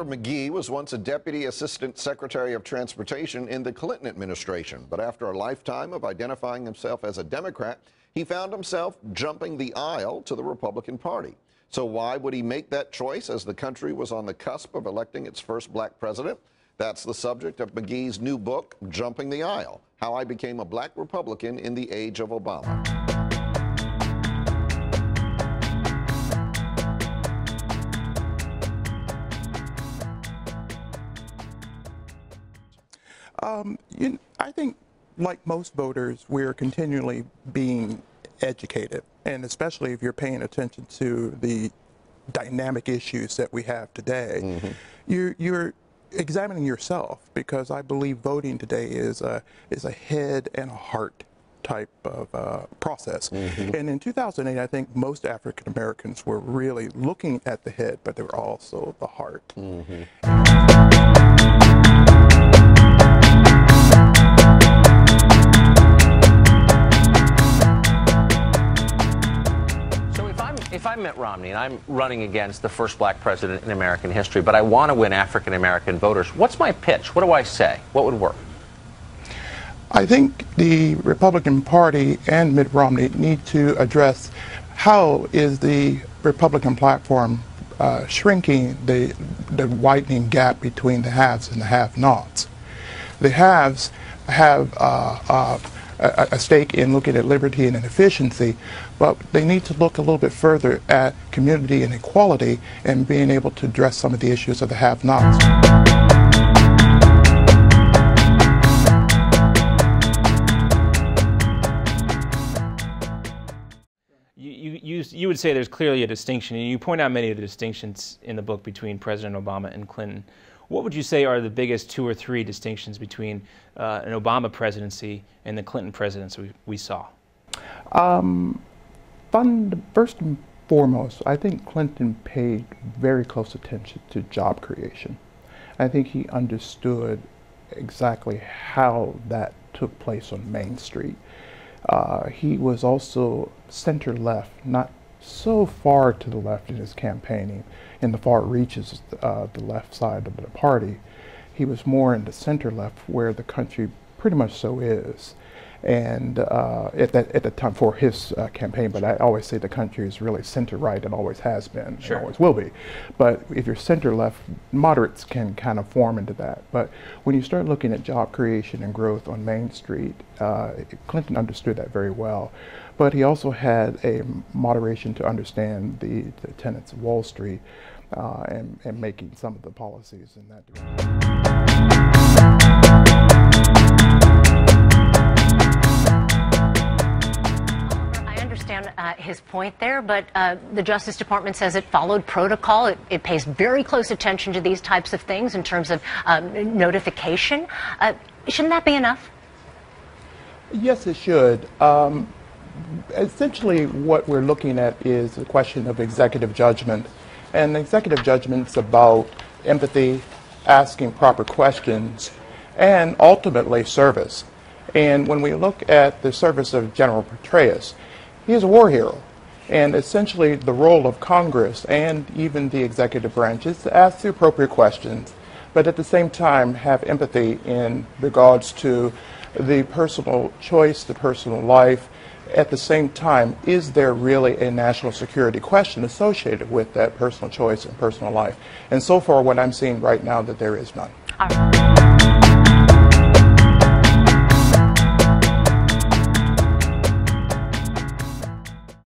McGee was once a Deputy Assistant Secretary of Transportation in the Clinton administration, but after a lifetime of identifying himself as a Democrat, he found himself jumping the aisle to the Republican Party. So why would he make that choice as the country was on the cusp of electing its first black president? That's the subject of McGee's new book, Jumping the Aisle: How I Became a Black Republican in the Age of Obama. I think, like most voters, we're continually being educated, and especially if you're paying attention to the dynamic issues that we have today, you're examining yourself, because I believe voting today is a head and a heart type of process. And in 2008, I think most African Americans were really looking at the head, but they were also the heart. If I'm Mitt Romney and I'm running against the first black president in American history, but I want to win African American voters, what's my pitch? What do I say? What would work? I think the Republican Party and Mitt Romney need to address how is the Republican platform shrinking the widening gap between the haves and the have-nots. The haves have a stake in looking at liberty and efficiency, but they need to look a little bit further at community and equality and being able to address some of the issues of the have-nots. You would say there's clearly a distinction, and you point out many of the distinctions in the book between President Obama and Clinton. What would you say are the biggest 2 or 3 distinctions between an Obama presidency and the Clinton presidency we saw? First and foremost, I think Clinton paid very close attention to job creation. I think he understood exactly how that took place on Main Street. He was also center-left, not so far to the left in his campaigning, in the far reaches the left side of the party. He was more in the center-left, where the country pretty much so is. And at the time for his campaign, but I always say the country is really center-right and always has been, and always will be. But if you're center-left, moderates can kind of form into that. But when you start looking at job creation and growth on Main Street, Clinton understood that very well. But he also had a moderation to understand the tenets of Wall Street and making some of the policies in that direction. His point there, but the Justice Department says it followed protocol. It pays very close attention to these types of things in terms of notification. Shouldn't that be enough? Yes, it should. Essentially, what we're looking at is a question of executive judgment. And executive judgment's about empathy, asking proper questions, and ultimately service. And when we look at the service of General Petraeus, he is a war hero. And essentially the role of Congress and even the executive branch is to ask the appropriate questions, but at the same time have empathy in regards to the personal choice, the personal life. At the same time, is there really a national security question associated with that personal choice and personal life? And so far what I'm seeing right now, that there is none.